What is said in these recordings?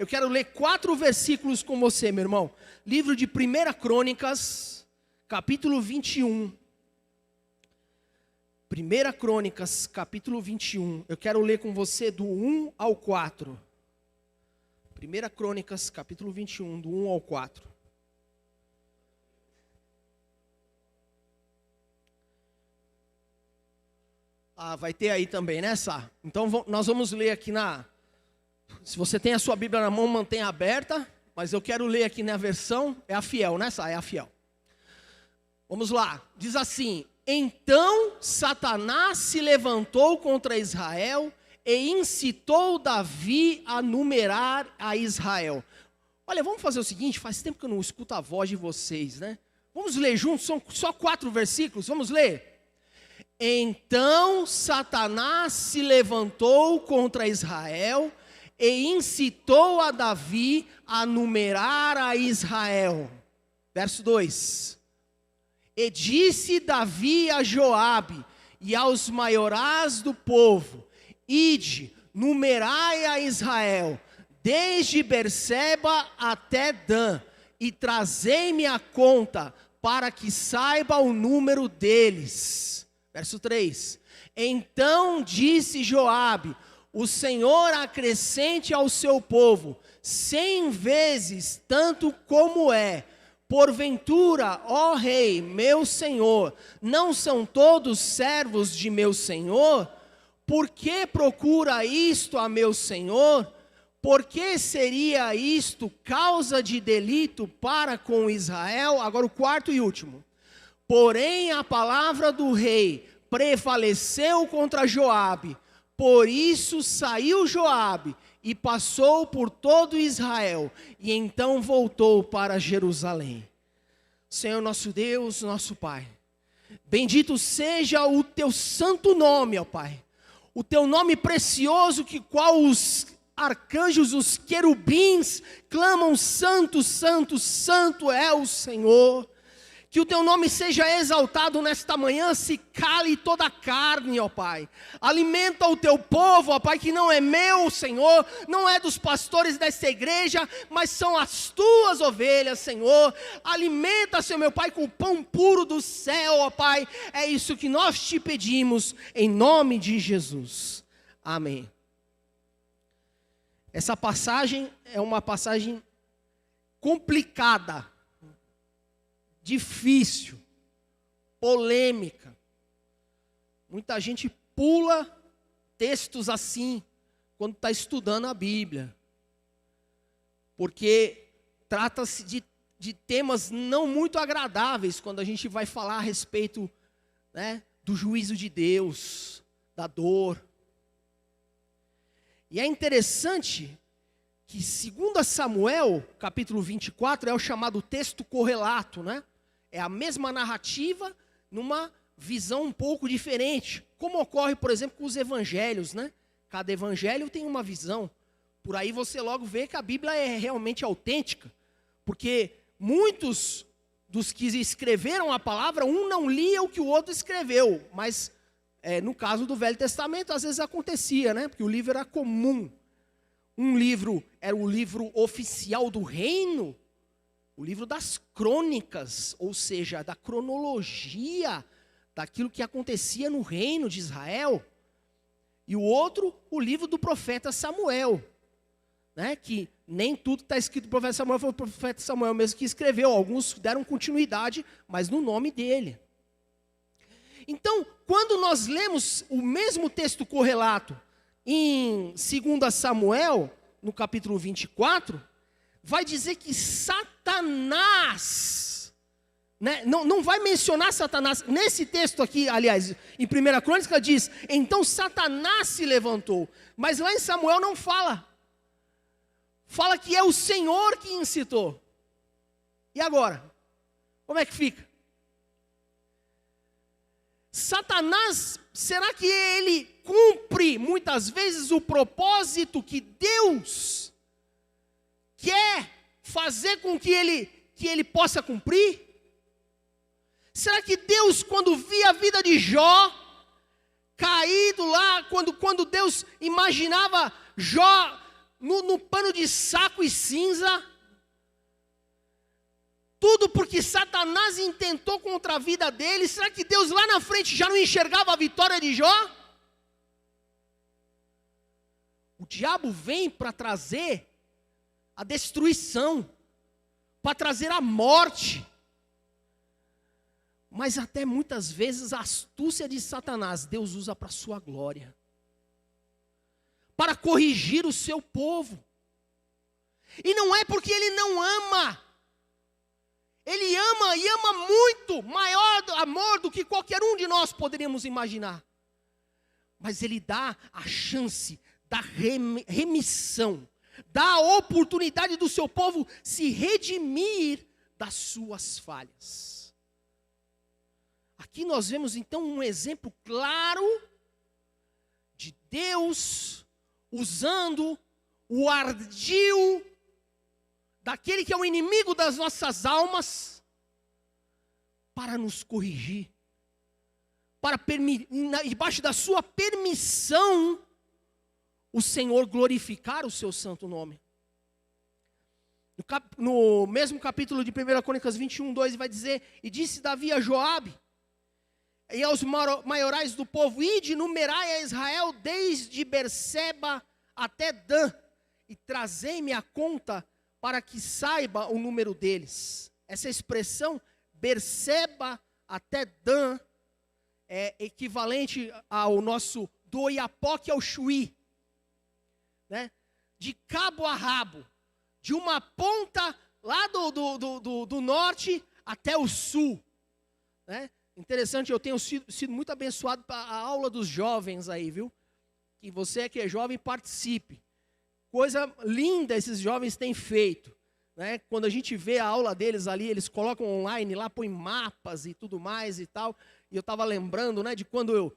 Eu quero ler 4 versículos com você, meu irmão. Livro de 1 Crônicas, capítulo 21. 1 Crônicas, capítulo 21. Eu quero ler com você do 1 ao 4. 1 Crônicas, capítulo 21, do 1 ao 4. Vai ter aí também, né, Sá? Então nós vamos ler aqui Se você tem a sua Bíblia na mão, mantenha aberta. Mas eu quero ler aqui na versão, é a fiel, né, Sá? É a fiel. Vamos lá. Diz assim: Então Satanás se levantou contra Israel e incitou Davi a numerar a Israel. Olha, vamos fazer o seguinte, faz tempo que eu não escuto a voz de vocês, né? Vamos ler juntos, são só 4 versículos, vamos ler? Então Satanás se levantou contra Israel e incitou a Davi a numerar a Israel. Verso 2. E disse Davi a Joabe e aos maiorais do povo: Ide, numerai a Israel, desde Berseba até Dan, e trazei-me a conta, para que saiba o número deles. Verso 3. Então disse Joabe: O Senhor acrescente ao seu povo 100 vezes tanto como é. Porventura, ó rei, meu senhor, não são todos servos de meu senhor? Por que procura isto a meu senhor? Por que seria isto causa de delito para com Israel? Agora o 4º e último. Porém a palavra do rei prevaleceu contra Joabe. Por isso saiu Joabe e passou por todo Israel, e então voltou para Jerusalém. Senhor nosso Deus, nosso Pai, bendito seja o teu santo nome, ó Pai. O teu nome precioso, que qual os arcanjos, os querubins, clamam: Santo, Santo, Santo é o Senhor. Que o teu nome seja exaltado nesta manhã, se cale toda a carne, ó Pai. Alimenta o teu povo, ó Pai, que não é meu, Senhor, não é dos pastores desta igreja, mas são as tuas ovelhas, Senhor. Alimenta, Senhor meu Pai, com o pão puro do céu, ó Pai. É isso que nós te pedimos, em nome de Jesus. Amém. Essa passagem é uma passagem complicada, difícil, polêmica. Muita gente pula textos assim quando está estudando a Bíblia, porque trata-se de temas não muito agradáveis quando a gente vai falar a respeito, né, do juízo de Deus, da dor. E é interessante que 2 Samuel, capítulo 24, é o chamado texto correlato, né? É a mesma narrativa, numa visão um pouco diferente. Como ocorre, por exemplo, com os evangelhos, né? Cada evangelho tem uma visão. Por aí você logo vê que a Bíblia é realmente autêntica. Porque muitos dos que escreveram a palavra, um não lia o que o outro escreveu. Mas no caso do Velho Testamento, às vezes acontecia, né? Porque o livro era comum. Um livro era o livro oficial do reino, o livro das crônicas, ou seja, da cronologia daquilo que acontecia no reino de Israel. E o outro, o livro do profeta Samuel, né? Que nem tudo está escrito do profeta Samuel, foi o profeta Samuel mesmo que escreveu. Alguns deram continuidade, mas no nome dele. Então, quando nós lemos o mesmo texto correlato em 2 Samuel, no capítulo 24, vai dizer que Satanás, né, não vai mencionar Satanás, nesse texto aqui, aliás, em 1 Crônica diz: então Satanás se levantou, mas lá em Samuel não fala que é o Senhor que incitou. E agora? Como é que fica? Satanás, será que ele cumpre muitas vezes o propósito que Deus quer fazer com que ele possa cumprir? Será que Deus, quando via a vida de Jó caído lá, quando Deus imaginava Jó no pano de saco e cinza. Tudo porque Satanás intentou contra a vida dele. Será que Deus lá na frente já não enxergava a vitória de Jó? O diabo vem para trazer a destruição, para trazer a morte. Mas até muitas vezes a astúcia de Satanás, Deus usa para a sua glória. Para corrigir o seu povo. E não é porque ele não ama. Ele ama e ama muito, maior amor do que qualquer um de nós poderíamos imaginar. Mas ele dá a chance da remissão, dá a oportunidade do seu povo se redimir das suas falhas. Aqui nós vemos então um exemplo claro de Deus usando o ardil daquele que é o inimigo das nossas almas para nos corrigir, para debaixo da sua permissão o Senhor glorificar o seu santo nome. No mesmo capítulo de 1 Crônicas 21:2 vai dizer: e disse Davi a Joabe e aos maiorais do povo: ide, numerai a Israel desde Berseba até Dan, e trazei-me a conta para que saiba o número deles. Essa expressão, Berseba até Dan, é equivalente ao nosso do Oiapoque ao Chuí, né? De cabo a rabo, de uma ponta lá do norte até o sul, né? Interessante, eu tenho sido muito abençoado para a aula dos jovens aí, viu? Que você que é jovem participe. Coisa linda esses jovens têm feito, né? Quando a gente vê a aula deles ali, eles colocam online lá, põem mapas e tudo mais e tal. E eu estava lembrando, né, de quando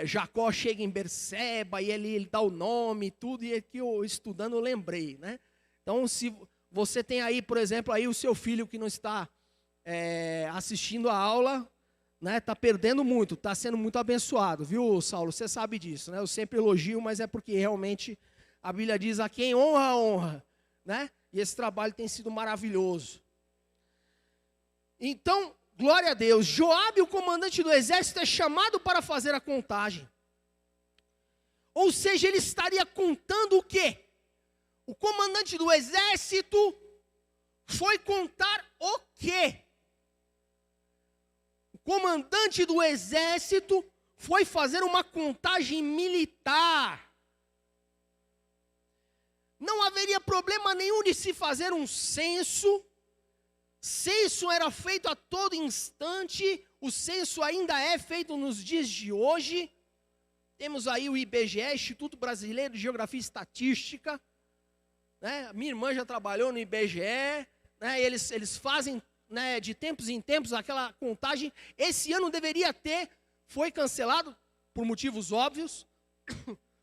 Jacó chega em Berseba e ele dá o nome e tudo, e aqui eu estudando eu lembrei, né? Então, se você tem aí, por exemplo, aí o seu filho que não está assistindo a aula, né, está perdendo muito, está sendo muito abençoado, viu, Saulo? Você sabe disso, né? Eu sempre elogio, mas é porque realmente a Bíblia diz: a quem honra, honra, né? E esse trabalho tem sido maravilhoso. Então, glória a Deus. Joabe, o comandante do exército, é chamado para fazer a contagem. Ou seja, ele estaria contando o quê? O comandante do exército foi contar o quê? O comandante do exército foi fazer uma contagem militar. Não haveria problema nenhum de se fazer um censo. Censo era feito a todo instante. O censo ainda é feito nos dias de hoje. Temos aí o IBGE, Instituto Brasileiro de Geografia e Estatística, né? Minha irmã já trabalhou no IBGE, né? Eles fazem, né, de tempos em tempos aquela contagem. Esse ano deveria ter, foi cancelado por motivos óbvios,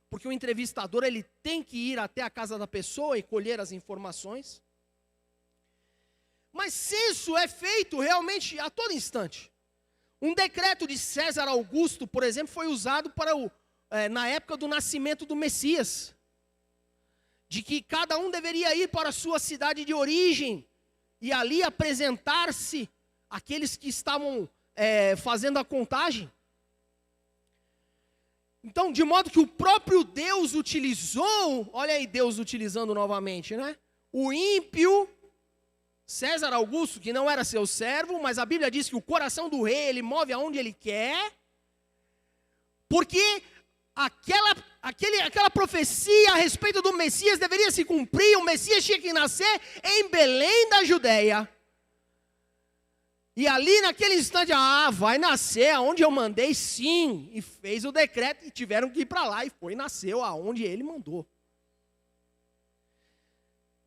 porque o entrevistador ele tem que ir até a casa da pessoa e colher as informações. Mas censo é feito realmente a todo instante. Um decreto de César Augusto, por exemplo, foi usado na época do nascimento do Messias, de que cada um deveria ir para a sua cidade de origem e ali apresentar-se aqueles que estavam fazendo a contagem. Então, de modo que o próprio Deus utilizou, olha aí Deus utilizando novamente, né? O ímpio, César Augusto, que não era seu servo, mas a Bíblia diz que o coração do rei, ele move aonde ele quer, porque aquela profecia a respeito do Messias deveria se cumprir. O Messias tinha que nascer em Belém da Judéia. E ali naquele instante, vai nascer aonde eu mandei, sim. E fez o decreto e tiveram que ir para lá. E nasceu aonde ele mandou.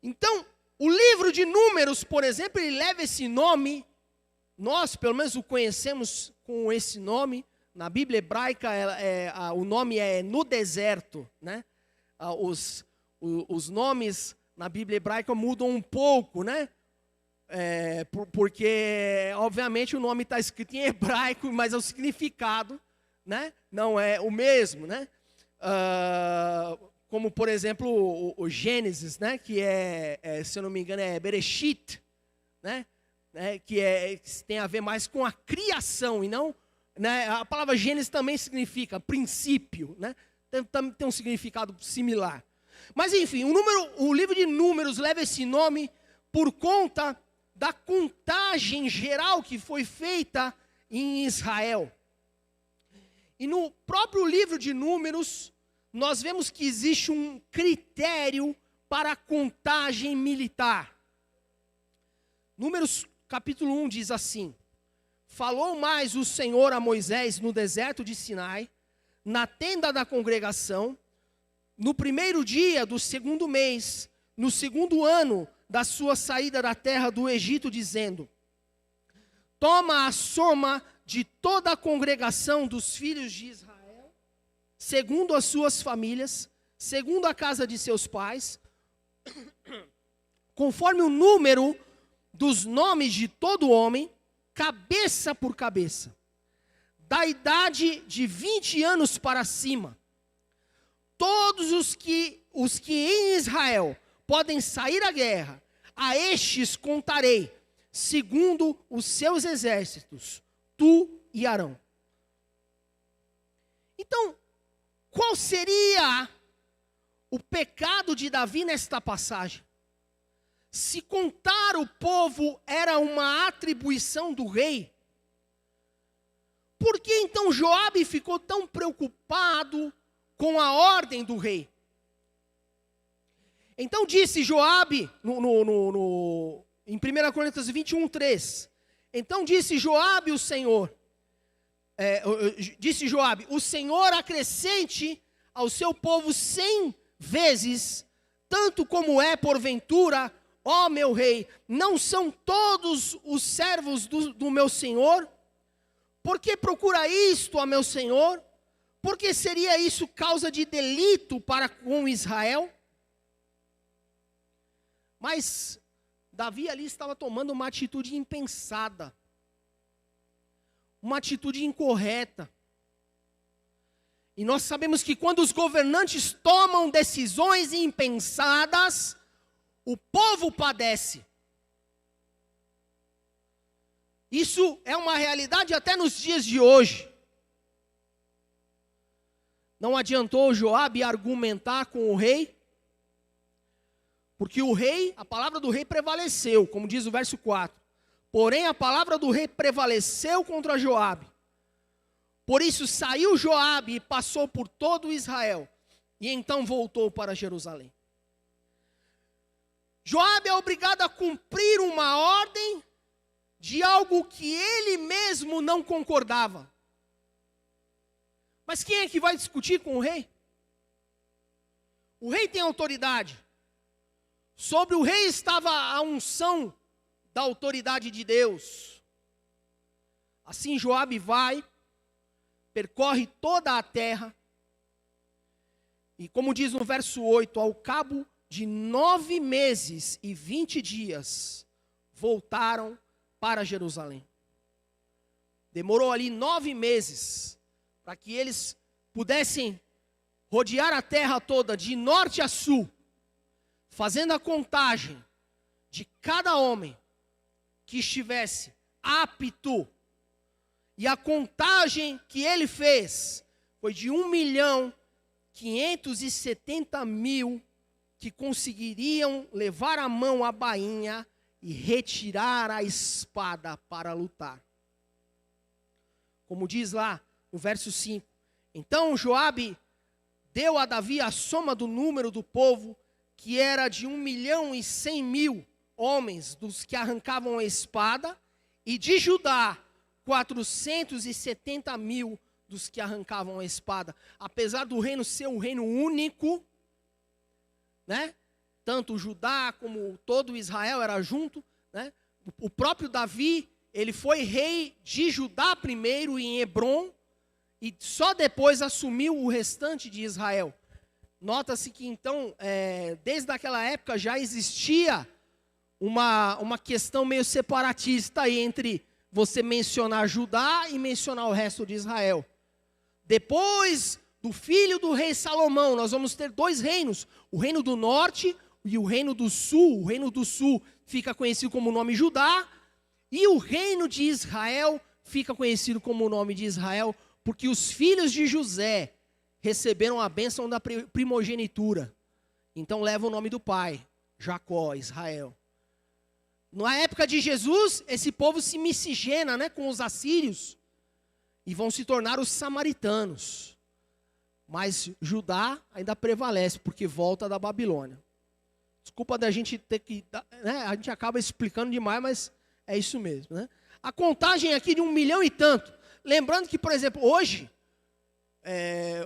Então, o livro de Números, por exemplo, ele leva esse nome. Nós, pelo menos, o conhecemos com esse nome. Na Bíblia hebraica, o nome é no deserto, né? Os nomes na Bíblia hebraica mudam um pouco, né? Porque, obviamente, o nome está escrito em hebraico, mas o significado, né, não é o mesmo, né? como por exemplo o Gênesis, né? Que se eu não me engano, é Bereshit, né? Que tem a ver mais com a criação e não, né? A palavra Gênesis também significa princípio, né? Tem um significado similar. Mas enfim, o livro de Números leva esse nome por conta da contagem geral que foi feita em Israel. E no próprio livro de Números, nós vemos que existe um critério para a contagem militar. Números capítulo 1 diz assim: falou mais o Senhor a Moisés no deserto de Sinai, na tenda da congregação, no primeiro dia do segundo mês, no segundo ano da sua saída da terra do Egito, dizendo: toma a soma de toda a congregação dos filhos de Israel, segundo as suas famílias, segundo a casa de seus pais, conforme o número dos nomes de todo homem, cabeça por cabeça, da idade de 20 anos para cima, todos os que em Israel podem sair à guerra, a estes contarei, segundo os seus exércitos, tu e Arão. Então, qual seria o pecado de Davi nesta passagem? Se contar o povo era uma atribuição do rei, por que então Joabe ficou tão preocupado com a ordem do rei? Então disse Joabe, em 1 Crônicas 21:3, então disse Joabe o Senhor, o Senhor acrescente ao seu povo 100 vezes, tanto como é porventura, ó meu rei, não são todos os servos do meu Senhor? Por que procura isto a meu Senhor? Porque seria isso causa de delito para com Israel? Mas Davi ali estava tomando uma atitude impensada, uma atitude incorreta. E nós sabemos que quando os governantes tomam decisões impensadas, o povo padece. Isso é uma realidade até nos dias de hoje. Não adiantou Joabe argumentar com o rei, porque o rei, a palavra do rei prevaleceu, como diz o verso 4. Porém, a palavra do rei prevaleceu contra Joabe. Por isso saiu Joabe e passou por todo Israel, e então voltou para Jerusalém. Joabe é obrigado a cumprir uma ordem de algo que ele mesmo não concordava. Mas quem é que vai discutir com o rei? O rei tem autoridade. Sobre o rei estava a unção da autoridade de Deus. Assim Joabe vai, percorre toda a terra, e como diz no verso 8, ao cabo de 9 meses e 20 dias, voltaram para Jerusalém. Demorou ali 9 meses, para que eles pudessem rodear a terra toda, de norte a sul, fazendo a contagem de cada homem que estivesse apto. E a contagem que ele fez foi de 1.570.000 que conseguiriam levar a mão à bainha e retirar a espada para lutar. Como diz lá no verso 5. Então Joabe deu a Davi a soma do número do povo, que era de 1.100.000 homens dos que arrancavam a espada, e de Judá 470.000 dos que arrancavam a espada. Apesar do reino ser um reino único, né? Tanto Judá como todo Israel era junto, né? O próprio Davi, ele foi rei de Judá primeiro em Hebrom, e só depois assumiu o restante de Israel. Nota-se que então, desde aquela época já existia uma questão meio separatista aí entre você mencionar Judá e mencionar o resto de Israel. Depois do filho do rei Salomão, nós vamos ter 2 reinos, o reino do norte e o reino do sul. O reino do sul fica conhecido como o nome Judá, e o reino de Israel fica conhecido como o nome de Israel, porque os filhos de José receberam a bênção da primogenitura. Então leva o nome do pai, Jacó, Israel. Na época de Jesus, esse povo se miscigena, né, com os assírios e vão se tornar os samaritanos. Mas Judá ainda prevalece, porque volta da Babilônia. Desculpa da gente ter que... né, a gente acaba explicando demais, mas é isso mesmo. Né? A contagem aqui de 1 milhão e tanto. Lembrando que, por exemplo, hoje,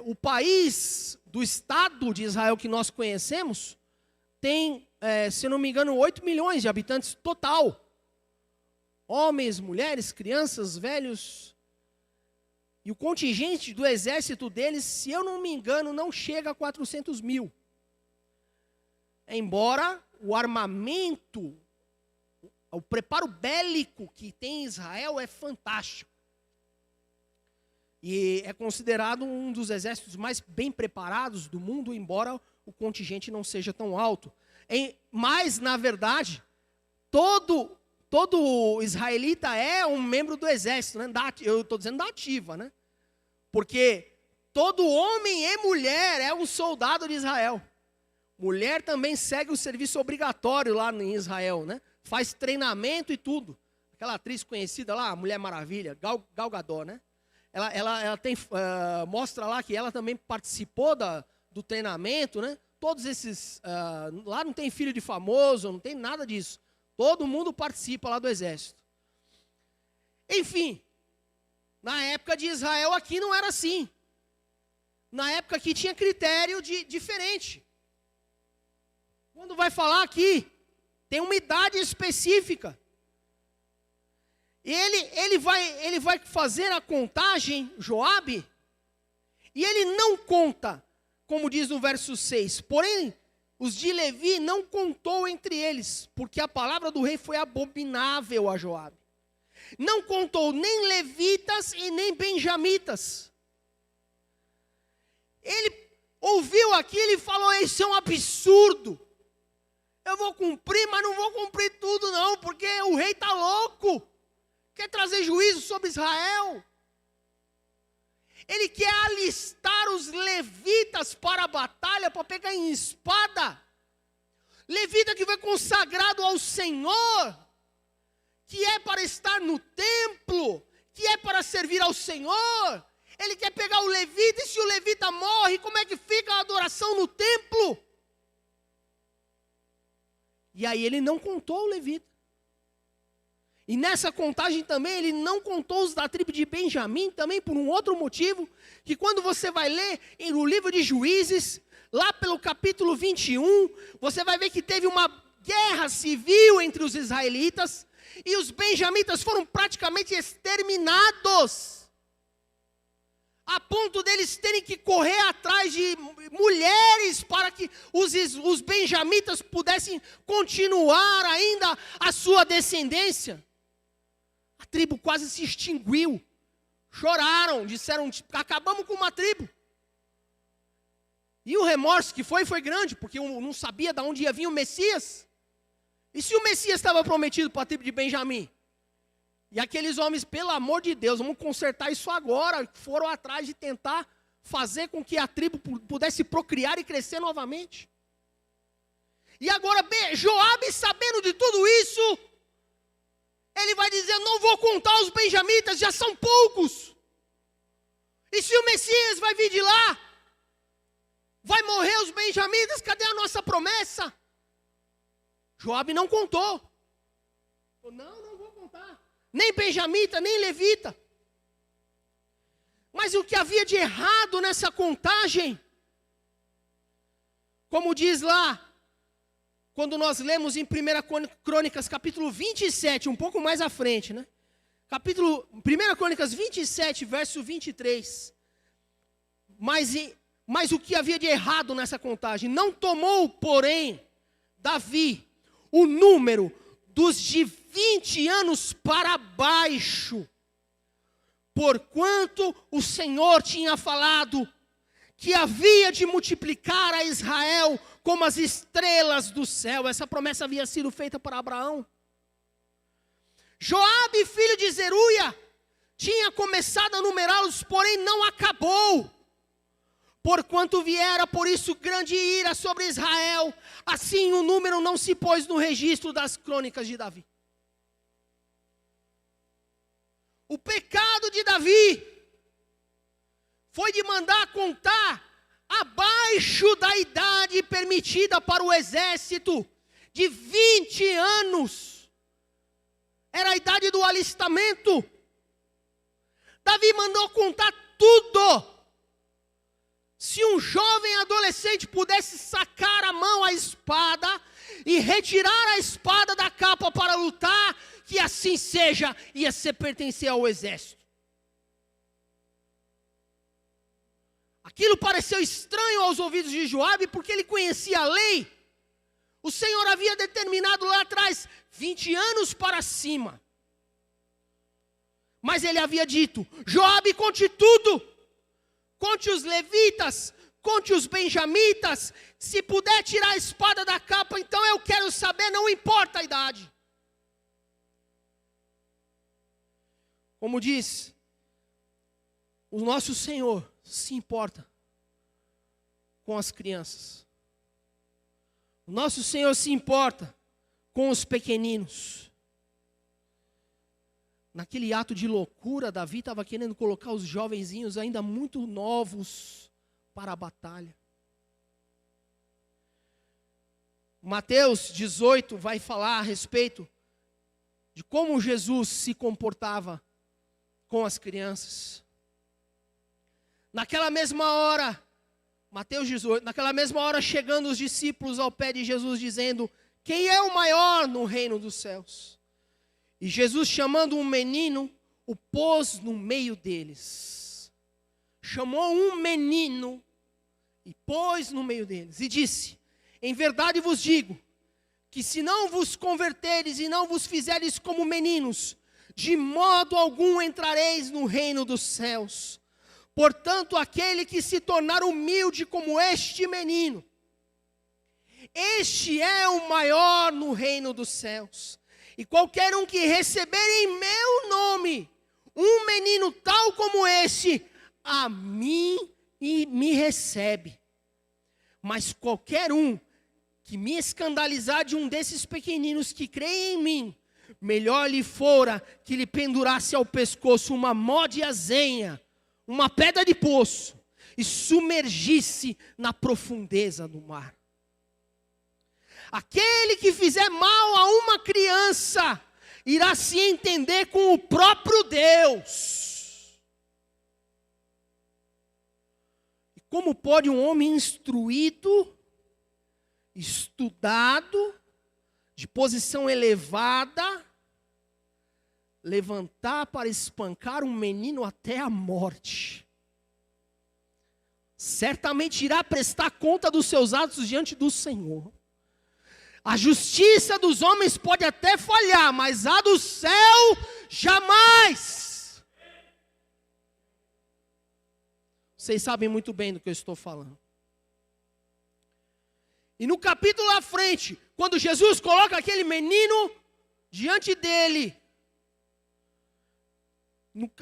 o país do Estado de Israel que nós conhecemos tem, se não me engano, 8 milhões de habitantes total. Homens, mulheres, crianças, velhos... E o contingente do exército deles, se eu não me engano, não chega a 400 mil. Embora o armamento, o preparo bélico que tem em Israel é fantástico. E é considerado um dos exércitos mais bem preparados do mundo, embora o contingente não seja tão alto. Mas, na verdade, todo israelita é um membro do exército, né? Eu estou dizendo da ativa, né? Porque todo homem e mulher é um soldado de Israel. Mulher também segue o serviço obrigatório lá em Israel, né? Faz treinamento e tudo. Aquela atriz conhecida lá, a Mulher Maravilha, Gal Gadot, né? Ela tem, mostra lá que ela também participou do treinamento, né? Todos esses, lá não tem filho de famoso, não tem nada disso. Todo mundo participa lá do exército. Enfim, na época de Israel aqui não era assim. Na época aqui tinha critério diferente. Quando vai falar aqui, tem uma idade específica. E ele vai fazer a contagem, Joabe, e ele não conta, como diz no verso 6, porém, os de Levi não contou entre eles, porque a palavra do rei foi abominável a Joabe. Não contou nem levitas e nem benjamitas. Ele ouviu aquilo e falou, isso é um absurdo. Eu vou cumprir, mas não vou cumprir tudo não, porque o rei está louco. Quer trazer juízo sobre Israel. Ele quer alistar os levitas para a batalha, para pegar em espada. Levita que foi consagrado ao Senhor, que é para estar no templo, que é para servir ao Senhor. Ele quer pegar o levita, e se o levita morre, como é que fica a adoração no templo? E aí ele não contou o levita. E nessa contagem também, ele não contou os da tribo de Benjamim, também por um outro motivo, que quando você vai ler no livro de Juízes, lá pelo capítulo 21, você vai ver que teve uma guerra civil entre os israelitas, e os benjamitas foram praticamente exterminados, a ponto deles terem que correr atrás de mulheres, para que os benjamitas pudessem continuar ainda a sua descendência. A tribo quase se extinguiu. Choraram, disseram, acabamos com uma tribo. E o remorso que foi grande, porque eu não sabia de onde ia vir o Messias. E se o Messias estava prometido para a tribo de Benjamim? E aqueles homens, pelo amor de Deus, vamos consertar isso agora, foram atrás de tentar fazer com que a tribo pudesse procriar e crescer novamente. E agora Joabe, sabendo de tudo isso, ele vai dizer, não vou contar os benjamitas, já são poucos. E se o Messias vai vir de lá, vai morrer os benjamitas, cadê a nossa promessa? Joabe não contou. Não vou contar. Nem benjamita, nem levita. Mas o que havia de errado nessa contagem, como diz lá, quando nós lemos em 1 Crônicas, capítulo 27, um pouco mais à frente, né? 1 Crônicas 27, verso 23. Mas o que havia de errado nessa contagem? Não tomou, porém, Davi, o número dos de 20 anos para baixo, porquanto o Senhor tinha falado que havia de multiplicar a Israel como as estrelas do céu. Essa promessa havia sido feita para Abraão. Joabe, filho de Zeruia, tinha começado a numerá-los, porém não acabou. Porquanto viera por isso grande ira sobre Israel, assim o número não se pôs no registro das crônicas de Davi. O pecado de Davi foi de mandar contar abaixo da idade permitida para o exército, de 20 anos. Era a idade do alistamento. Davi mandou contar tudo. Se um jovem adolescente pudesse sacar a mão à espada e retirar a espada da capa para lutar, que assim seja, ia ser pertencer ao exército. Aquilo pareceu estranho aos ouvidos de Joabe, porque ele conhecia a lei. O Senhor havia determinado lá atrás 20 anos para cima. Mas ele havia dito: Joabe, conte tudo. Conte os levitas, conte os benjamitas. Se puder tirar a espada da capa, então eu quero saber, não importa a idade. Como diz, o nosso Senhor se importa com as crianças. O nosso Senhor se importa com os pequeninos. Naquele ato de loucura, Davi estava querendo colocar os jovenzinhos ainda muito novos para a batalha. Mateus 18 vai falar a respeito de como Jesus se comportava com as crianças. Naquela mesma hora, Mateus 18, naquela mesma hora chegando os discípulos ao pé de Jesus dizendo: quem é o maior no reino dos céus? E Jesus, chamando um menino, o pôs no meio deles. Chamou um menino e pôs no meio deles. E disse: em verdade vos digo, que se não vos converteres e não vos fizeres como meninos, de modo algum entrareis no reino dos céus. Portanto, aquele que se tornar humilde como este menino, este é o maior no reino dos céus. E qualquer um que receber em meu nome um menino tal como este, a mim e me recebe. Mas qualquer um que me escandalizar de um desses pequeninos que creem em mim, melhor lhe fora que lhe pendurasse ao pescoço uma mó de azenha, uma pedra de poço, e sumergisse na profundeza do mar. Aquele que fizer mal a uma criança, irá se entender com o próprio Deus. E como pode um homem instruído, estudado, de posição elevada, levantar para espancar um menino até a morte? Certamente irá prestar conta dos seus atos diante do Senhor. A justiça dos homens pode até falhar, mas a do céu jamais. Vocês sabem muito bem do que eu estou falando. E no capítulo à frente, quando Jesus coloca aquele menino diante dele,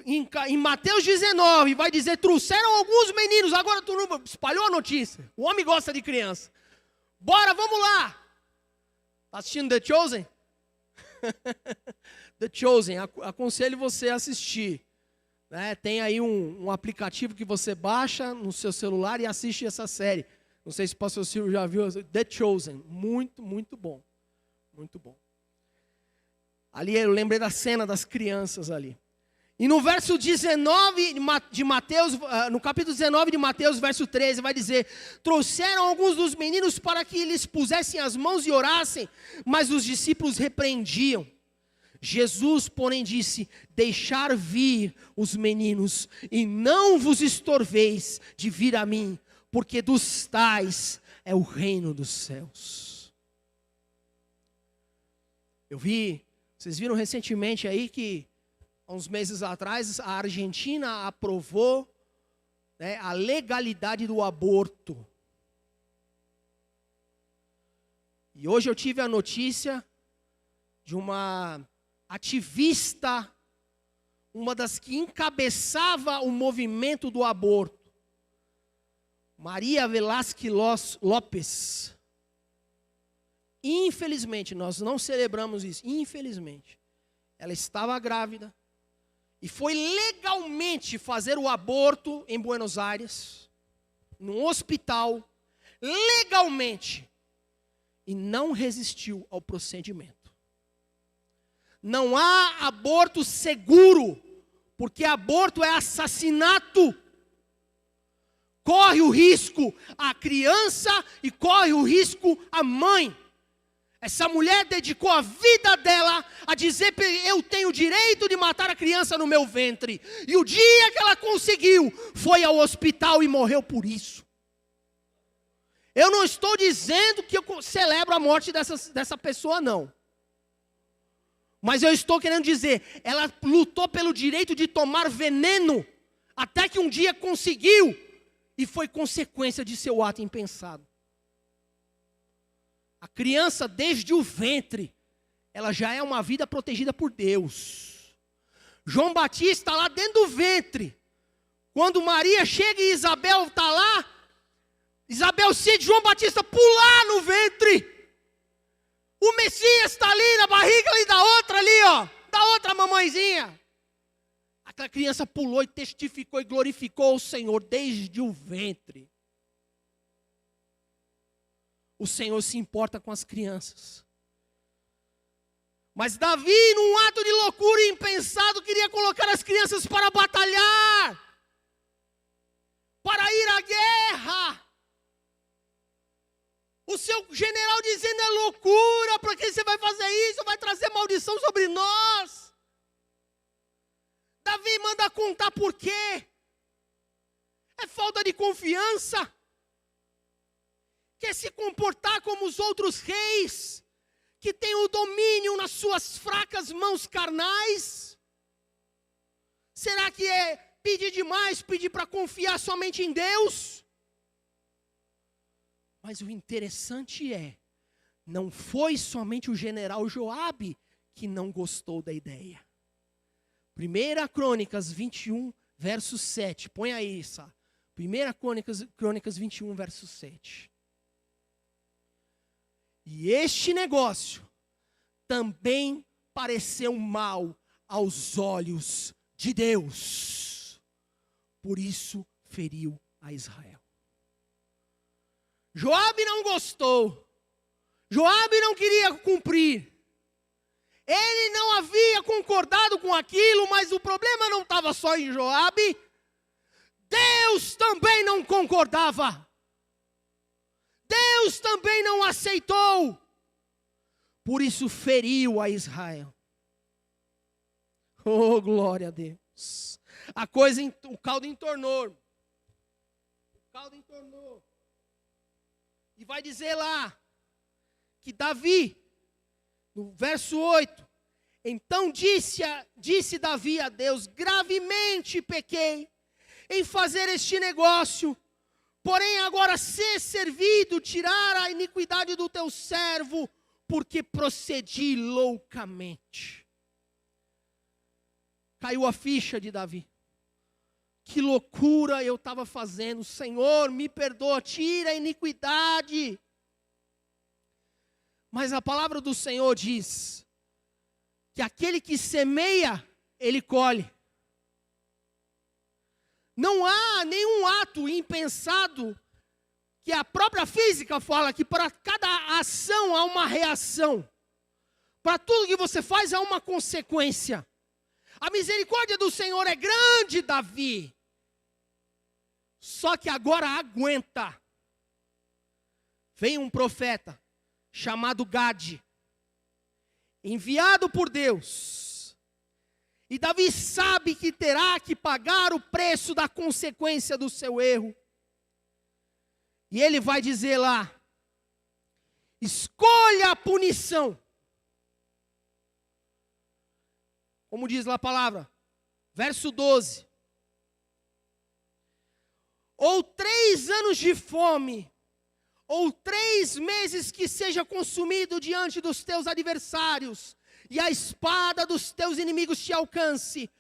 em Mateus 19, vai dizer: trouxeram alguns meninos. Agora tu não espalhou a notícia. O homem gosta de criança. Bora, vamos lá. Está assistindo The Chosen? The Chosen, aconselho você a assistir. Né? Tem aí um aplicativo que você baixa no seu celular e assiste essa série. Não sei se o pastor Silvio já viu. The Chosen, muito, muito bom. Muito bom. Ali eu lembrei da cena das crianças ali. E no verso 19 de Mateus, no capítulo 19 de Mateus, verso 13, vai dizer: trouxeram alguns dos meninos para que lhes pusessem as mãos e orassem, mas os discípulos repreendiam. Jesus, porém, disse: deixar vir os meninos, e não vos estorveis de vir a mim, porque dos tais é o reino dos céus. Vocês viram recentemente aí que, há uns meses atrás, a Argentina aprovou né, a legalidade do aborto. E hoje eu tive a notícia de uma ativista, uma das que encabeçava o movimento do aborto, Maria Velázquez Lopes. Infelizmente, nós não celebramos isso, infelizmente. Ela estava grávida e foi legalmente fazer o aborto em Buenos Aires, num hospital, legalmente, e não resistiu ao procedimento. Não há aborto seguro, porque aborto é assassinato. Corre o risco a criança e corre o risco a mãe. Essa mulher dedicou a vida dela a dizer: eu tenho o direito de matar a criança no meu ventre. E o dia que ela conseguiu, foi ao hospital e morreu por isso. Eu não estou dizendo que eu celebro a morte dessa pessoa, não. Mas eu estou querendo dizer, ela lutou pelo direito de tomar veneno, até que um dia conseguiu, e foi consequência de seu ato impensado. A criança, desde o ventre, ela já é uma vida protegida por Deus. João Batista lá dentro do ventre, quando Maria chega e Isabel está lá, Isabel sente João Batista pular no ventre. O Messias está ali na barriga ali da outra ali, ó, da outra mamãezinha. Aquela criança pulou e testificou e glorificou o Senhor desde o ventre. O Senhor se importa com as crianças. Mas Davi, num ato de loucura impensado, queria colocar as crianças para batalhar, para ir à guerra. O seu general dizendo: é loucura, para que você vai fazer isso? Vai trazer maldição sobre nós. Davi manda contar por quê. É falta de confiança. Quer se comportar como os outros reis, que têm o domínio nas suas fracas mãos carnais? Será que é pedir demais, pedir para confiar somente em Deus? Mas o interessante é, não foi somente o general Joabe que não gostou da ideia. 1 Crônicas 21, verso 7. Põe aí isso. 1 Crônicas 21, verso 7. E este negócio também pareceu mal aos olhos de Deus. Por isso feriu a Israel. Joabe não gostou. Joabe não queria cumprir. Ele não havia concordado com aquilo, mas o problema não estava só em Joabe. Deus também não concordava. Deus também não aceitou. Por isso feriu a Israel. Oh, glória a Deus. O caldo entornou. O caldo entornou. E vai dizer lá, que Davi, no verso 8, então disse Davi a Deus: gravemente pequei em fazer este negócio, porém agora ser servido, tirar a iniquidade do teu servo, porque procedi loucamente. Caiu a ficha de Davi. Que loucura eu estava fazendo. Senhor, me perdoa, tira a iniquidade. Mas a palavra do Senhor diz que aquele que semeia, ele colhe. Não há nenhum ato impensado, que a própria física fala que para cada ação há uma reação. Para tudo que você faz há uma consequência. A misericórdia do Senhor é grande, Davi. Só que agora aguenta. Vem um profeta chamado Gade, enviado por Deus. E Davi sabe que terá que pagar o preço da consequência do seu erro. E ele vai dizer lá: escolha a punição. Como diz lá a palavra, verso 12. ou 3 anos de fome, ou 3 meses que seja consumido diante dos teus adversários, e a espada dos teus inimigos te alcance,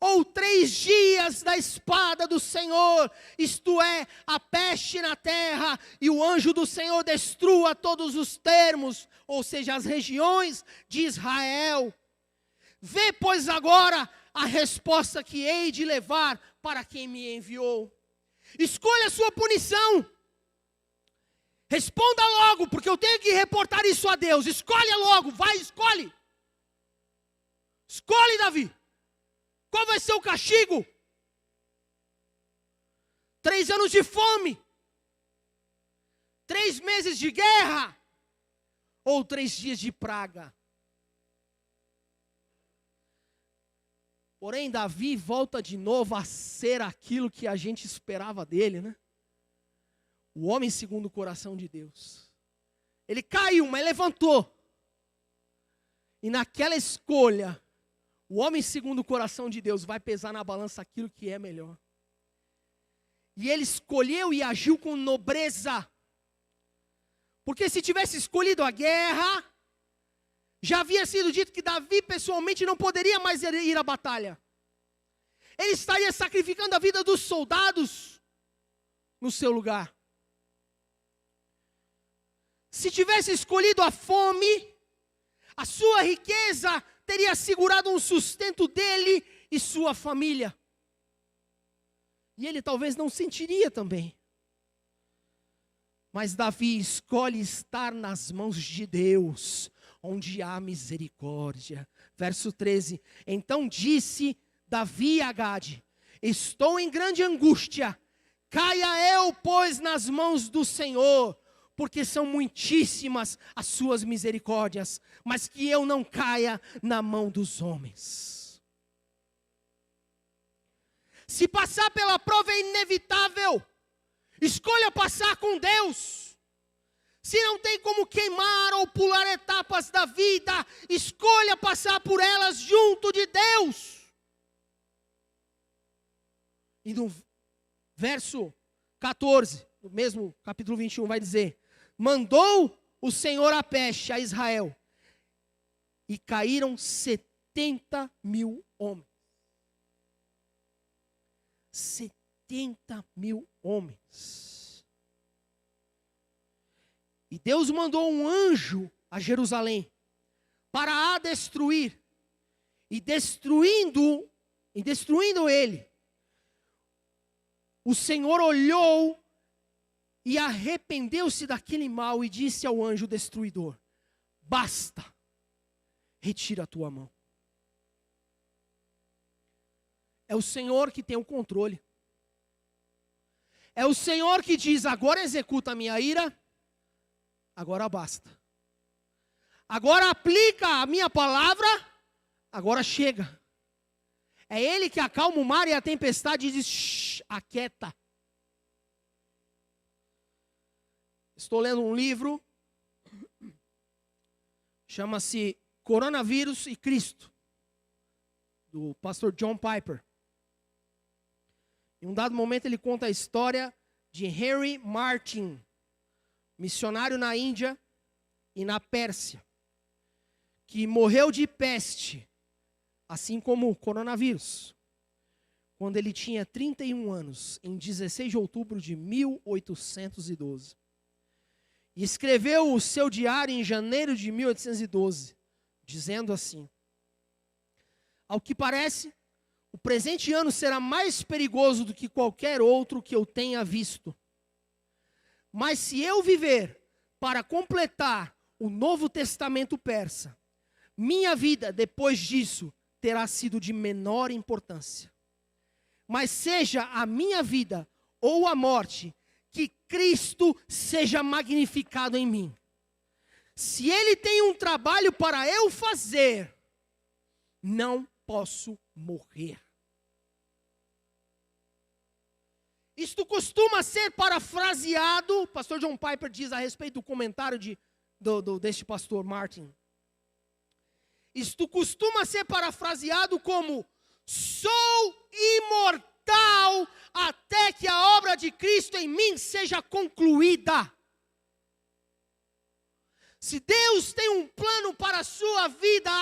ou 3 dias da espada do Senhor, isto é, a peste na terra, e o anjo do Senhor destrua todos os termos, ou seja, as regiões de Israel. Vê, pois, agora a resposta que hei de levar para quem me enviou. Escolha a sua punição. Responda logo, porque eu tenho que reportar isso a Deus. Escolha logo, vai, escolhe. Escolhe, Davi. Qual vai ser o castigo? 3 anos de fome, 3 meses de guerra, ou 3 dias de praga. Porém, Davi volta de novo a ser aquilo que a gente esperava dele, né? O homem segundo o coração de Deus. Ele caiu, mas levantou. E naquela escolha, o homem segundo o coração de Deus vai pesar na balança aquilo que é melhor. E ele escolheu e agiu com nobreza. Porque se tivesse escolhido a guerra, já havia sido dito que Davi pessoalmente não poderia mais ir à batalha. Ele estaria sacrificando a vida dos soldados no seu lugar. Se tivesse escolhido a fome, a sua riqueza teria assegurado um sustento dele e sua família. E ele talvez não sentiria também. Mas Davi escolhe estar nas mãos de Deus, onde há misericórdia. Verso 13. Então disse Davi a Gade: estou em grande angústia, caia eu, pois, nas mãos do Senhor, porque são muitíssimas as suas misericórdias, mas que eu não caia na mão dos homens. Se passar pela prova é inevitável, escolha passar com Deus. Se não tem como queimar ou pular etapas da vida, escolha passar por elas junto de Deus. E no verso 14, no mesmo capítulo 21, vai dizer: mandou o Senhor a peste a Israel, e caíram 70.000 homens. 70.000 homens. E Deus mandou um anjo a Jerusalém para a destruir. E destruindo ele, o Senhor olhou e arrependeu-se daquele mal e disse ao anjo destruidor: basta, retira a tua mão. É o Senhor que tem o controle. É o Senhor que diz: agora executa a minha ira, agora basta. Agora aplica a minha palavra, agora chega. É Ele que acalma o mar e a tempestade e diz: shh, aquieta. Estou lendo um livro, chama-se Coronavírus e Cristo, do pastor John Piper. Em um dado momento ele conta a história de Henry Martyn, missionário na Índia e na Pérsia, que morreu de peste, assim como o coronavírus, quando ele tinha 31 anos, em 16 de outubro de 1812. E escreveu o seu diário em janeiro de 1812, dizendo assim: ao que parece, o presente ano será mais perigoso do que qualquer outro que eu tenha visto. Mas se eu viver para completar o Novo Testamento persa, minha vida depois disso terá sido de menor importância. Mas seja a minha vida ou a morte, que Cristo seja magnificado em mim. Se Ele tem um trabalho para eu fazer, não posso morrer. Isto costuma ser parafraseado, o pastor John Piper diz a respeito do comentário deste pastor Martin. Isto costuma ser parafraseado como: sou imortal tal até que a obra de Cristo em mim seja concluída. Se Deus tem um plano para a sua vida,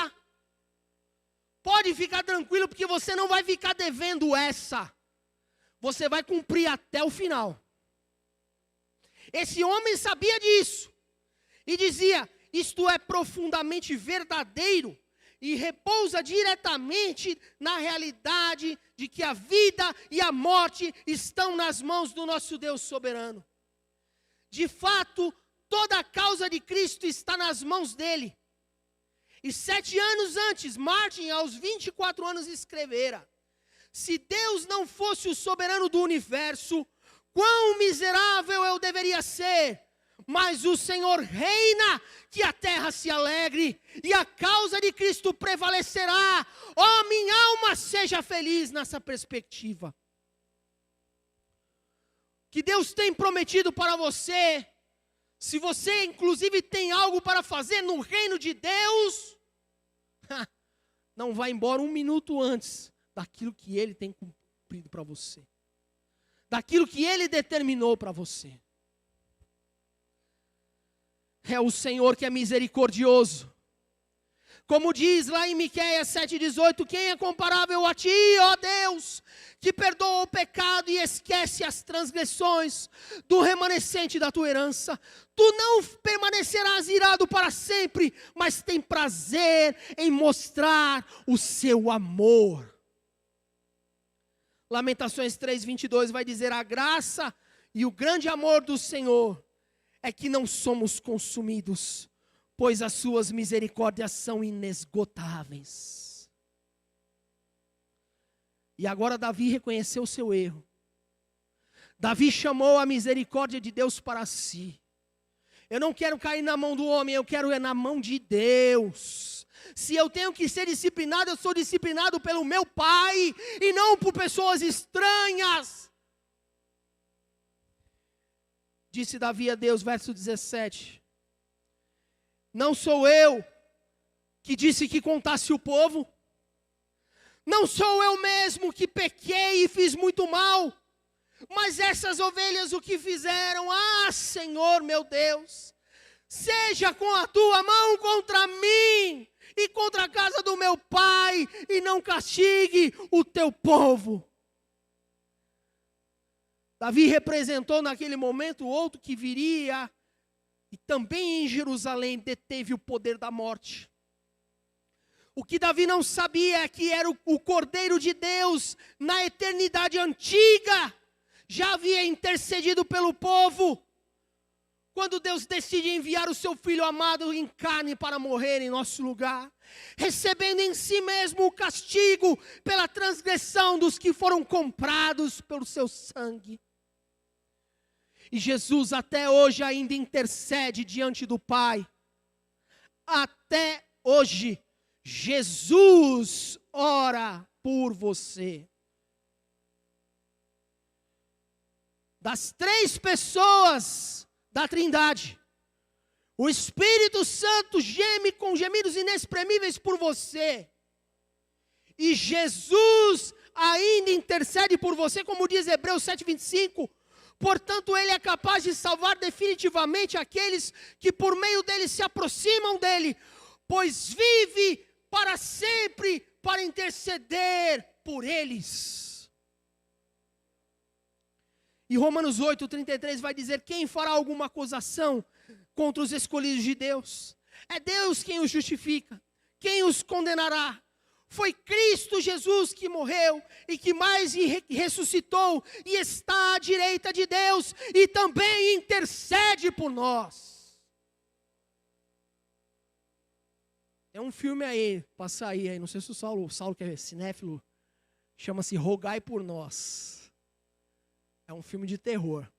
pode ficar tranquilo, porque você não vai ficar devendo essa. Você vai cumprir até o final. Esse homem sabia disso. E dizia, isto é profundamente verdadeiro. E repousa diretamente na realidade de que a vida e a morte estão nas mãos do nosso Deus soberano. De fato, toda a causa de Cristo está nas mãos dele. E 7 anos antes, Martin, aos 24 anos, escrevera: se Deus não fosse o soberano do universo, quão miserável eu deveria ser. Mas o Senhor reina, que a terra se alegre, e a causa de Cristo prevalecerá. Ó, minha alma, seja feliz nessa perspectiva. Que Deus tem prometido para você, se você inclusive tem algo para fazer no reino de Deus, não vai embora 1 minuto antes daquilo que Ele tem cumprido para você. Daquilo que Ele determinou para você. É o Senhor que é misericordioso. Como diz lá em Miqueias 7,18, quem é comparável a ti, ó Deus, que perdoa o pecado e esquece as transgressões do remanescente da tua herança. Tu não permanecerás irado para sempre, mas tem prazer em mostrar o seu amor. Lamentações 3,22 vai dizer, a graça e o grande amor do Senhor é que não somos consumidos, pois as suas misericórdias são inesgotáveis. E agora Davi reconheceu o seu erro. Davi chamou a misericórdia de Deus para si. Eu não quero cair na mão do homem, eu quero na mão de Deus. Se eu tenho que ser disciplinado, eu sou disciplinado pelo meu Pai, e não por pessoas estranhas. Disse Davi a Deus, verso 17. Não sou eu que disse que contasse o povo? Não sou eu mesmo que pequei e fiz muito mal? Mas essas ovelhas o que fizeram? Ah, Senhor meu Deus, seja com a tua mão contra mim e contra a casa do meu pai, e não castigue o teu povo. Davi representou naquele momento o outro que viria, e também em Jerusalém deteve o poder da morte. O que Davi não sabia é que era o Cordeiro de Deus, na eternidade antiga, já havia intercedido pelo povo, quando Deus decide enviar o seu Filho amado em carne para morrer em nosso lugar, recebendo em si mesmo o castigo pela transgressão dos que foram comprados pelo seu sangue. E Jesus até hoje ainda intercede diante do Pai. Até hoje, Jesus ora por você. Das 3 pessoas da Trindade, o Espírito Santo geme com gemidos inexprimíveis por você. E Jesus ainda intercede por você, como diz Hebreus 7,25. Portanto, Ele é capaz de salvar definitivamente aqueles que por meio dEle se aproximam dEle, pois vive para sempre para interceder por eles. E Romanos 8,33 vai dizer, quem fará alguma acusação contra os escolhidos de Deus? É Deus quem os justifica. Quem os condenará? Foi Cristo Jesus que morreu e que mais ressuscitou e está à direita de Deus e também intercede por nós. Tem um filme aí, passa aí, não sei se o Saulo que é cinéfilo, chama-se Rogai por Nós. É um filme de terror.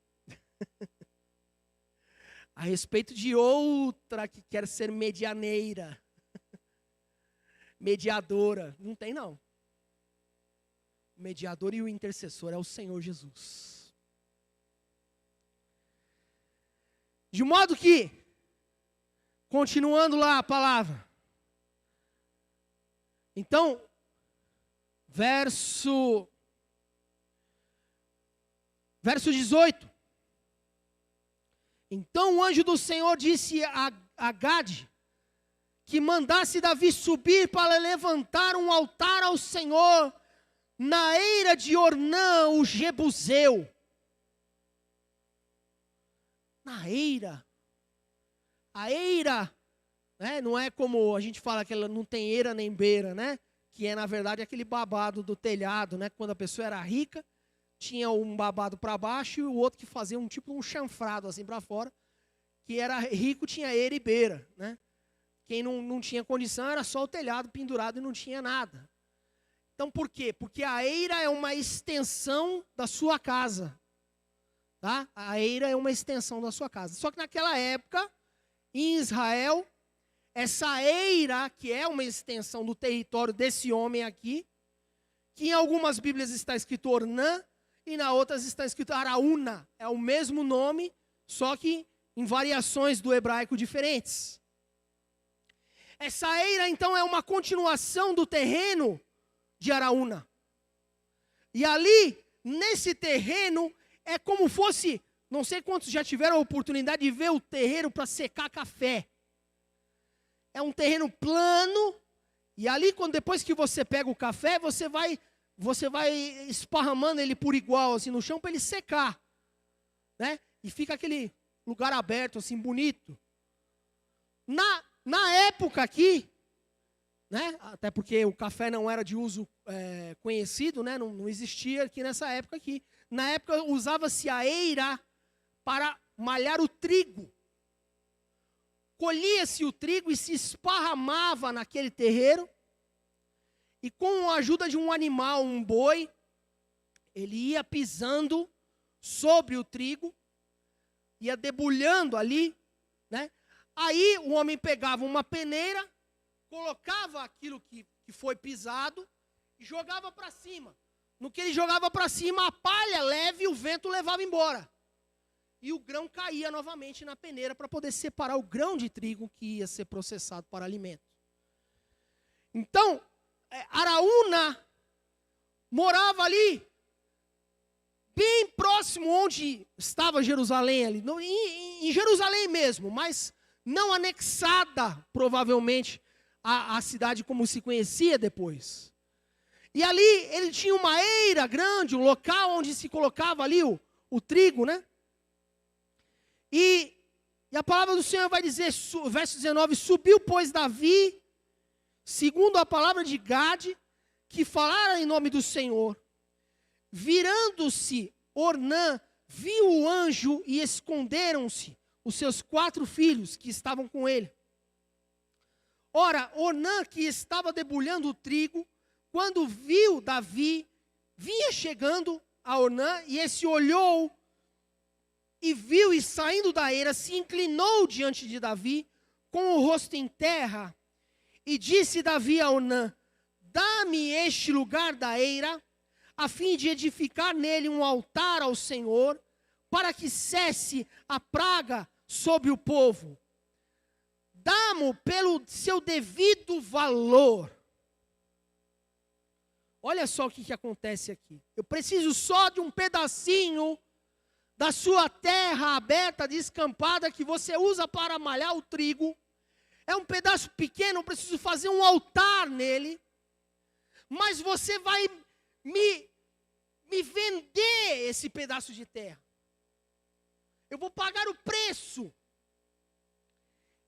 A respeito de outra que quer ser medianeira. Mediadora, não tem não. O mediador e o intercessor é o Senhor Jesus. De modo que, continuando lá a palavra, então, verso Verso 18. Então o anjo do Senhor disse a Gade que mandasse Davi subir para levantar um altar ao Senhor na eira de Ornã, o Jebuseu. Na eira. A eira, né, não é como a gente fala que ela não tem eira nem beira, né? Que é, na verdade, aquele babado do telhado, né? Quando a pessoa era rica, tinha um babado para baixo e o outro que fazia um chanfrado assim para fora. Que era rico tinha eira e beira, né? Quem não tinha condição era só o telhado pendurado e não tinha nada. Então, por quê? Porque a eira é uma extensão da sua casa. Tá? A eira é uma extensão da sua casa. Só que naquela época, em Israel, essa eira, que é uma extensão do território desse homem aqui, que em algumas Bíblias está escrito Ornã, e na outras está escrito Araúna. É o mesmo nome, só que em variações do hebraico diferentes. Essa eira, então, é uma continuação do terreno de Araúna. E ali, nesse terreno, é como fosse, não sei quantos já tiveram a oportunidade de ver o terreiro para secar café. É um terreno plano, e ali, depois que você pega o café, você vai esparramando ele por igual, assim, no chão, para ele secar. Né? E fica aquele lugar aberto, assim, bonito. Na época aqui, né, até porque o café não era de uso conhecido, né, não existia aqui nessa época aqui. Na época usava-se a eira para malhar o trigo. Colhia-se o trigo e se esparramava naquele terreiro. E com a ajuda de um animal, um boi, ele ia pisando sobre o trigo, ia debulhando ali, né? Aí o homem pegava uma peneira, colocava aquilo que foi pisado e jogava para cima. No que ele jogava para cima, a palha leve e o vento levava embora. E o grão caía novamente na peneira para poder separar o grão de trigo que ia ser processado para alimento. Então, Araúna morava ali, bem próximo onde estava Jerusalém, ali, em Jerusalém mesmo, mas não anexada, provavelmente, à cidade como se conhecia depois. E ali ele tinha uma eira grande, um local onde se colocava ali o trigo, né? E a palavra do Senhor vai dizer, verso 19, subiu, pois, Davi, segundo a palavra de Gade, que falara em nome do Senhor. Virando-se Ornã, viu o anjo e esconderam-se os seus 4 filhos que estavam com ele. Ora, Ornã, que estava debulhando o trigo, quando viu Davi, vinha chegando a Ornã, e esse olhou e viu, e saindo da eira, se inclinou diante de Davi, com o rosto em terra, e disse Davi a Ornã, dá-me este lugar da eira, a fim de edificar nele um altar ao Senhor, para que cesse a praga sobre o povo. Dá-mo pelo seu devido valor. Olha só o que acontece aqui. Eu preciso só de um pedacinho da sua terra aberta, descampada, que você usa para malhar o trigo. É um pedaço pequeno, eu preciso fazer um altar nele. Mas você vai me vender esse pedaço de terra. Eu vou pagar o preço.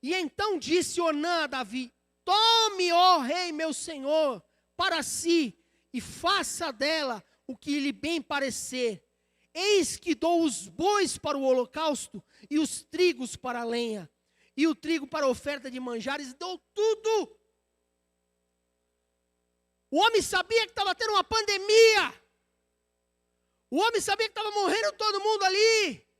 E então disse Ornã a Davi, tome, ó rei, meu senhor, para si, e faça dela o que lhe bem parecer. Eis que dou os bois para o holocausto, e os trigos para a lenha, e o trigo para a oferta de manjares, dou tudo. O homem sabia que estava tendo uma pandemia. O homem sabia que estava morrendo todo mundo ali.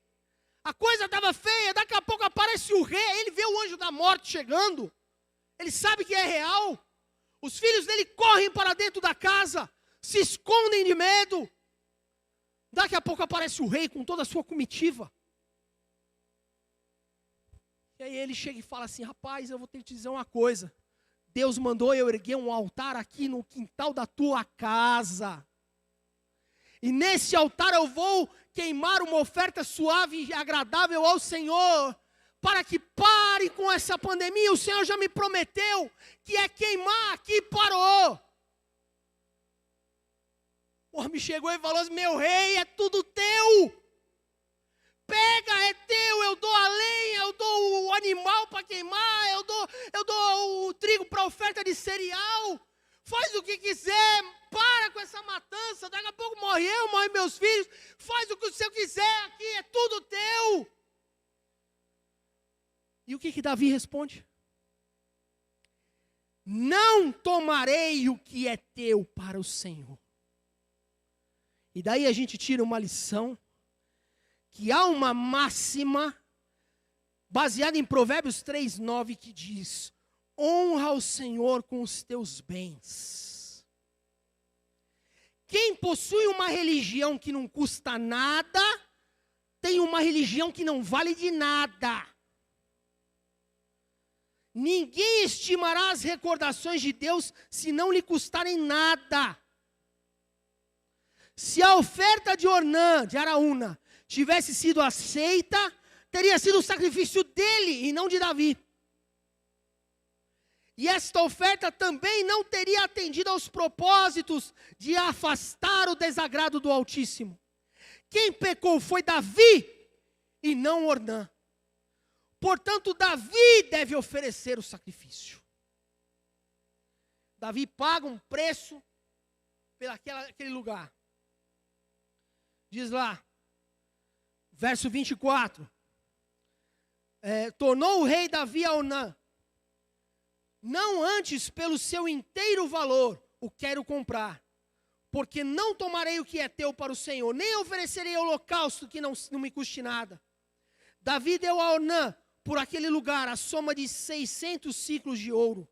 A coisa estava feia, daqui a pouco aparece o rei, ele vê o anjo da morte chegando. Ele sabe que é real. Os filhos dele correm para dentro da casa, se escondem de medo. Daqui a pouco aparece o rei com toda a sua comitiva. E aí ele chega e fala assim, rapaz, eu vou ter que te dizer uma coisa. Deus mandou eu erguer um altar aqui no quintal da tua casa. E nesse altar eu vou queimar uma oferta suave e agradável ao Senhor, para que pare com essa pandemia. O Senhor já me prometeu que é queimar, aqui parou. O homem chegou e falou assim: meu rei, é tudo teu. Pega, é teu, eu dou a lenha, eu dou o animal para queimar, eu dou o trigo para oferta de cereal. Faz o que quiser, para com essa matança, daqui a pouco morre eu, morre meus filhos. Faz o que o Senhor quiser, aqui é tudo teu. E o que Davi responde? Não tomarei o que é teu para o Senhor. E daí a gente tira uma lição, que há uma máxima, baseada em Provérbios 3:9, que diz: honra o Senhor com os teus bens. Quem possui uma religião que não custa nada, tem uma religião que não vale de nada. Ninguém estimará as recordações de Deus se não lhe custarem nada. Se a oferta de Ornã, de Araúna, tivesse sido aceita, teria sido o sacrifício dele e não de Davi. E esta oferta também não teria atendido aos propósitos de afastar o desagrado do Altíssimo. Quem pecou foi Davi e não Ornã. Portanto, Davi deve oferecer o sacrifício. Davi paga um preço pelaquele lugar. Diz lá, verso 24. Tornou o rei Davi a Ornã: não antes pelo seu inteiro valor o quero comprar, porque não tomarei o que é teu para o Senhor, nem oferecerei holocausto que não me custe nada. Davi deu a Ornã por aquele lugar a soma de 600 ciclos de ouro.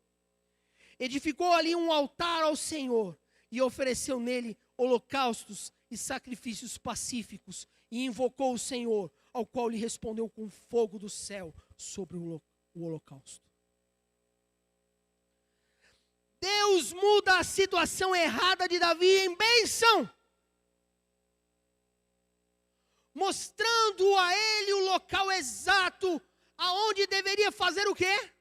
Edificou ali um altar ao Senhor e ofereceu nele holocaustos e sacrifícios pacíficos, e invocou o Senhor, ao qual lhe respondeu com fogo do céu sobre o holocausto. Deus muda a situação errada de Davi em bênção, mostrando a ele o local exato aonde deveria fazer o quê?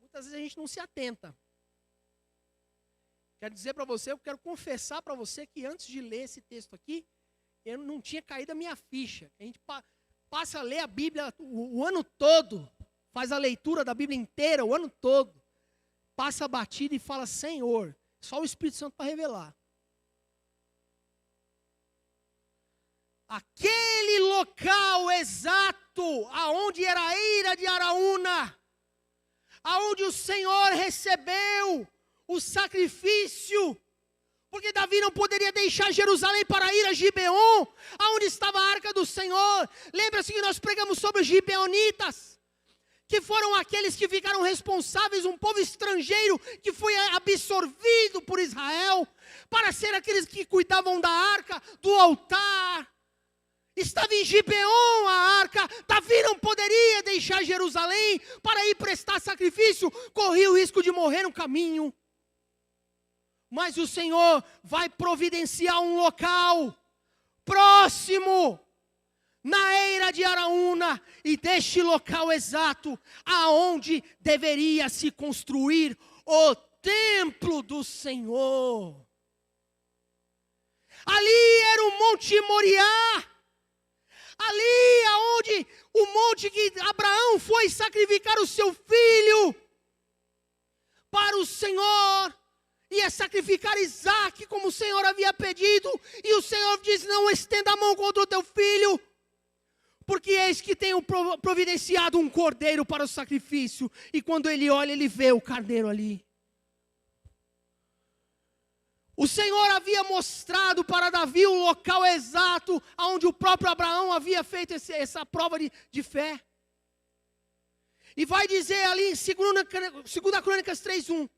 Muitas vezes a gente não se atenta. Quero dizer para você, eu quero confessar para você que antes de ler esse texto aqui, eu não tinha caído a minha ficha. A gente passa a ler a Bíblia o ano todo, faz a leitura da Bíblia inteira o ano todo, passa a batida e fala: Senhor, só o Espírito Santo para revelar. Aquele local exato, aonde era a eira de Araúna, aonde o Senhor recebeu o sacrifício, porque Davi não poderia deixar Jerusalém para ir a Gibeon, aonde estava a arca do Senhor. Lembra-se que nós pregamos sobre os gibeonitas, que foram aqueles que ficaram responsáveis, um povo estrangeiro que foi absorvido por Israel, para ser aqueles que cuidavam da arca, do altar. Estava em Gibeon a arca. Davi não poderia deixar Jerusalém para ir prestar sacrifício, corria o risco de morrer no caminho. Mas o Senhor vai providenciar um local próximo, na eira de Araúna, e deste local exato, aonde deveria se construir o templo do Senhor. Ali era o Monte Moriá, ali aonde o monte que Abraão foi sacrificar o seu filho para o Senhor. Ia sacrificar Isaac, como o Senhor havia pedido, e o Senhor diz: não estenda a mão contra o teu filho, porque eis que tenho providenciado um cordeiro para o sacrifício. E quando ele olha, ele vê o carneiro ali. O Senhor havia mostrado para Davi o local exato onde o próprio Abraão havia feito essa prova de fé. E vai dizer ali em 2 Crônicas 3:1: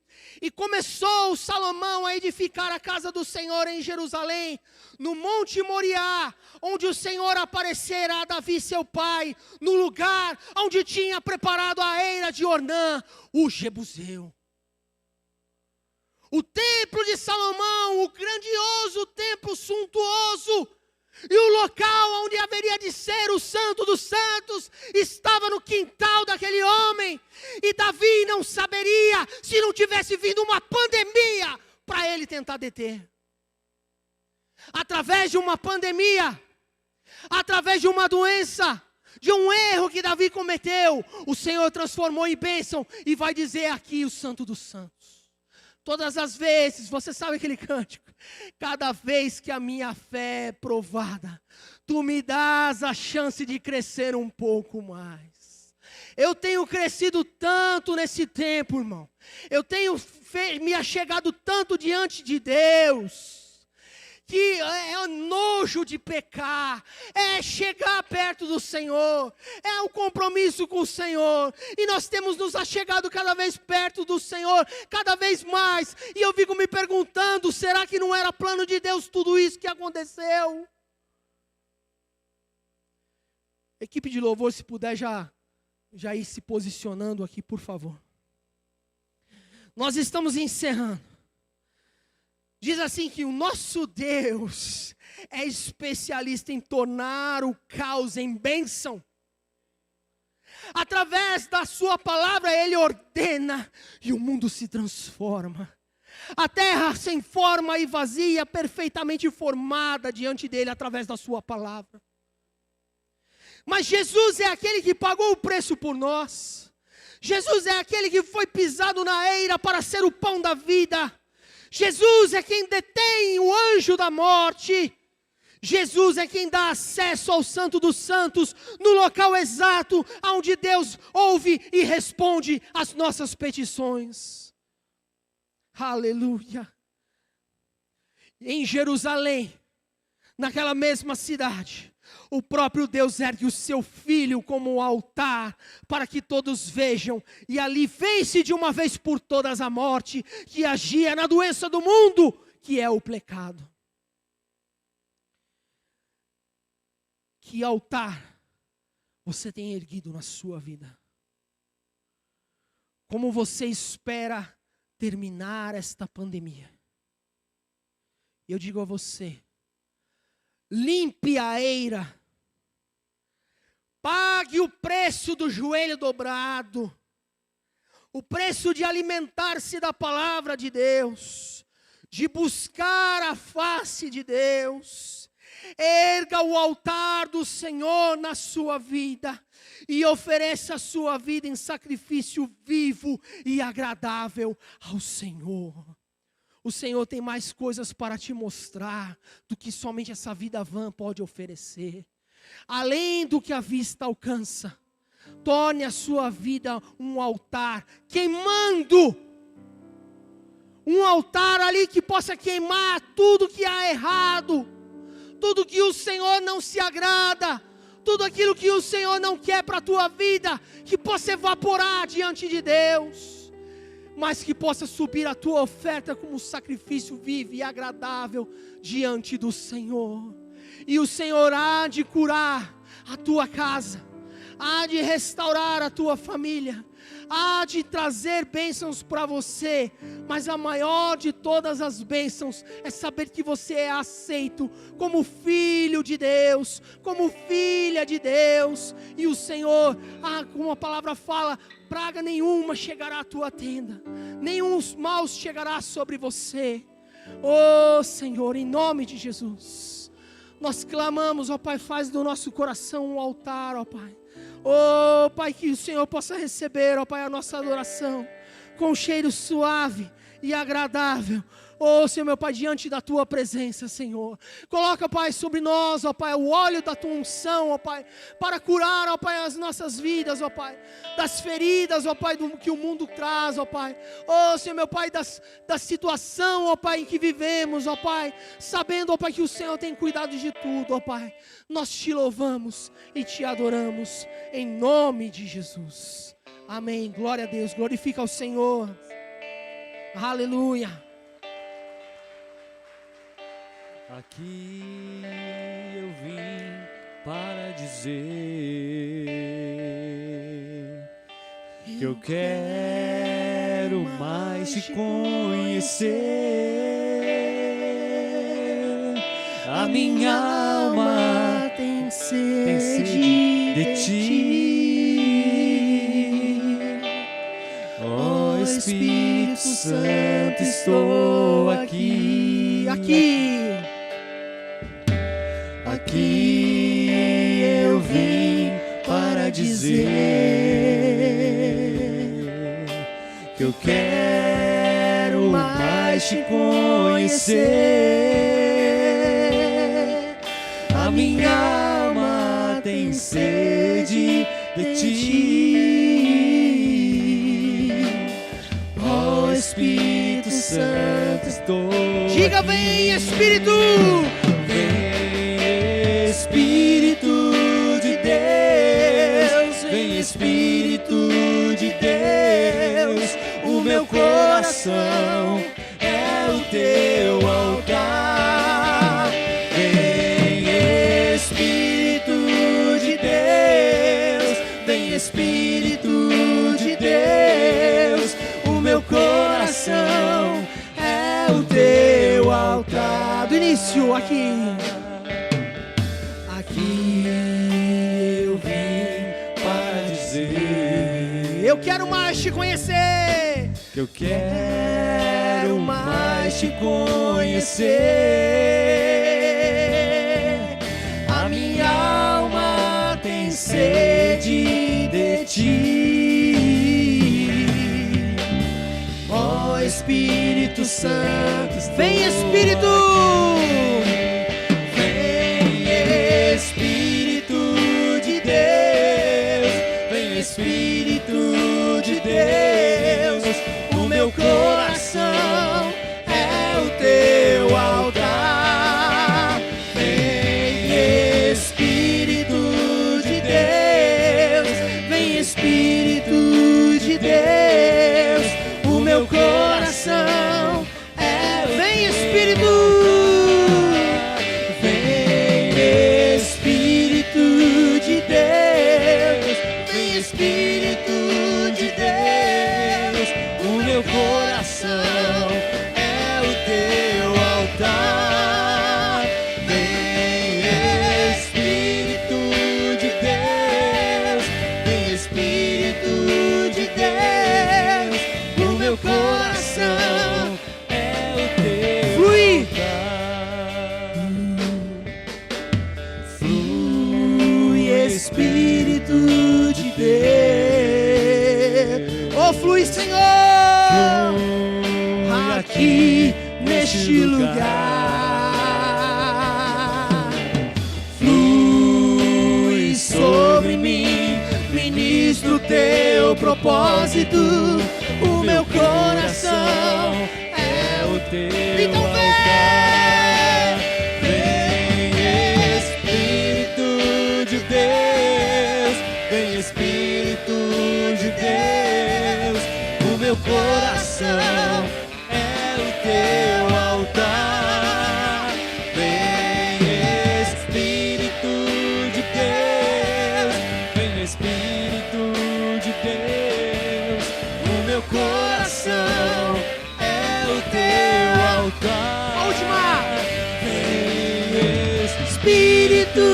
e começou Salomão a edificar a casa do Senhor em Jerusalém, no Monte Moriá, onde o Senhor aparecera a Davi seu pai, no lugar onde tinha preparado a eira de Ornã, o Jebuseu. O templo de Salomão, o grandioso templo suntuoso, e o local onde haveria de ser o Santo dos Santos, estava no quintal daquele homem. E Davi não saberia se não tivesse vindo uma pandemia para ele tentar deter. Através de uma pandemia, através de uma doença, de um erro que Davi cometeu, o Senhor transformou em bênção e vai dizer aqui o Santo dos Santos. Todas as vezes, você sabe aquele cântico? Cada vez que a minha fé é provada, tu me dás a chance de crescer um pouco mais. Eu tenho crescido tanto nesse tempo, irmão. Eu tenho me achegado tanto diante de Deus, que é nojo de pecar, é chegar perto do Senhor, é o compromisso com o Senhor, e nós temos nos achegado cada vez perto do Senhor, cada vez mais, e eu fico me perguntando, será que não era plano de Deus tudo isso que aconteceu? Equipe de louvor, se puder já ir se posicionando aqui, por favor. Nós estamos encerrando. Diz assim que o nosso Deus é especialista em tornar o caos em bênção. Através da sua palavra Ele ordena e o mundo se transforma. A terra sem forma e vazia, perfeitamente formada diante dEle através da sua palavra. Mas Jesus é aquele que pagou o preço por nós. Jesus é aquele que foi pisado na eira para ser o pão da vida. Jesus é quem detém o anjo da morte. Jesus é quem dá acesso ao Santo dos Santos, no local exato, onde Deus ouve e responde às nossas petições. Aleluia. Em Jerusalém, naquela mesma cidade, o próprio Deus ergue o seu Filho como um altar, para que todos vejam, e ali vence de uma vez por todas a morte, que agia na doença do mundo, que é o pecado. Que altar você tem erguido na sua vida? Como você espera terminar esta pandemia? Eu digo a você, limpe a eira, pague o preço do joelho dobrado, o preço de alimentar-se da palavra de Deus, de buscar a face de Deus. Erga o altar do Senhor na sua vida e ofereça a sua vida em sacrifício vivo e agradável ao Senhor. O Senhor tem mais coisas para te mostrar do que somente essa vida vã pode oferecer. Além do que a vista alcança, torne a sua vida um altar queimando. Um altar ali que possa queimar tudo que há errado, tudo que o Senhor não se agrada, tudo aquilo que o Senhor não quer para a tua vida, que possa evaporar diante de Deus, mas que possa subir a tua oferta como um sacrifício vivo e agradável diante do Senhor. E o Senhor há de curar a tua casa, há de restaurar a tua família, há de trazer bênçãos para você, mas a maior de todas as bênçãos é saber que você é aceito como filho de Deus, como filha de Deus, e o Senhor, como a palavra fala, praga nenhuma chegará à tua tenda, nenhum mal chegará sobre você. Oh Senhor, em nome de Jesus, nós clamamos, ó Pai, faz do nosso coração um altar, ó Pai. Oh Pai, que o Senhor possa receber, ó Pai, a nossa adoração com um cheiro suave e agradável. Oh Senhor, meu Pai, diante da Tua presença, Senhor. Coloca, Pai, sobre nós, ó Pai, o óleo da Tua unção, ó Pai, para curar, ó Pai, as nossas vidas, ó Pai, das feridas, ó Pai, que o mundo traz, ó Pai. Oh Senhor, meu Pai, da situação, ó Pai, em que vivemos, ó Pai, sabendo, ó Pai, que o Senhor tem cuidado de tudo, ó Pai. Nós te louvamos e te adoramos, em nome de Jesus. Amém. Glória a Deus. Glorifica ao Senhor. Aleluia. Aqui eu vim para dizer que eu quero quero mais te conhecer. A minha alma tem sede sede de ti. Ó Espírito Santo, estou aqui. Aqui eu vim para dizer que eu quero mais te conhecer. A minha alma tem sede de ti. Ó Espírito Santo, estou Diga, aqui. vem Espírito! Vem Espírito de Deus, vem Espírito de Deus, o meu coração é o teu altar. Vem Espírito de Deus, vem Espírito de Deus, o meu coração é o teu altar. Do início, aqui. Aqui eu vim para dizer Eu quero mais te conhecer. que eu quero mais te conhecer. A minha alma tem sede de ti. Ó Espírito Santo, Vem Espírito! Espírito de Deus, vem Espírito de Deus, o meu coração é o teu altar. Vem Espírito de Deus, vem Espírito de Deus, o meu coração é o Vem Espírito! Espírito de Deus, o meu coração é o teu altar. Vem Espírito de Deus, vem Espírito de Deus, o meu coração é o teu altar. Flui Espírito de Deus, Oh, flui, Senhor! aqui neste lugar. Flui sobre mim, ministro teu propósito. O meu coração é o teu Então vem! altar. Vem Espírito de Deus, vem Espírito de Deus, o meu coração é o teu altar. Vem Espírito de Deus, vem Espírito de Deus, o meu coração é o teu altar. A última! Vem Espírito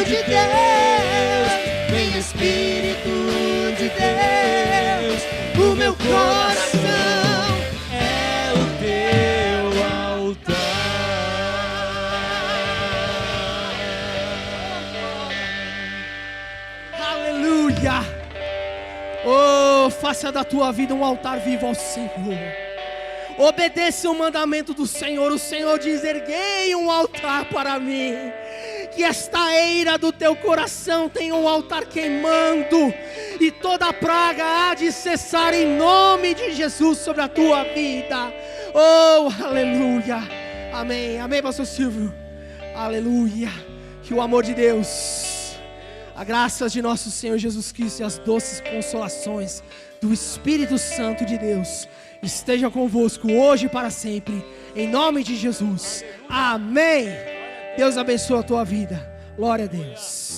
de Deus, vem Espírito de Deus, o meu coração é o teu altar. Aleluia! Oh, faça da tua vida um altar vivo ao Senhor. Obedeça o mandamento do Senhor. O Senhor diz: erguei um altar para mim. Que esta eira do teu coração tenha um altar queimando, e toda praga há de cessar em nome de Jesus sobre a tua vida. Oh, aleluia. Amém, amém, pastor Silvio. Aleluia. Que o amor de Deus, a graça de nosso Senhor Jesus Cristo e as doces consolações do Espírito Santo de Deus esteja convosco hoje e para sempre, em nome de Jesus. Amém. Deus abençoe a tua vida. Glória a Deus.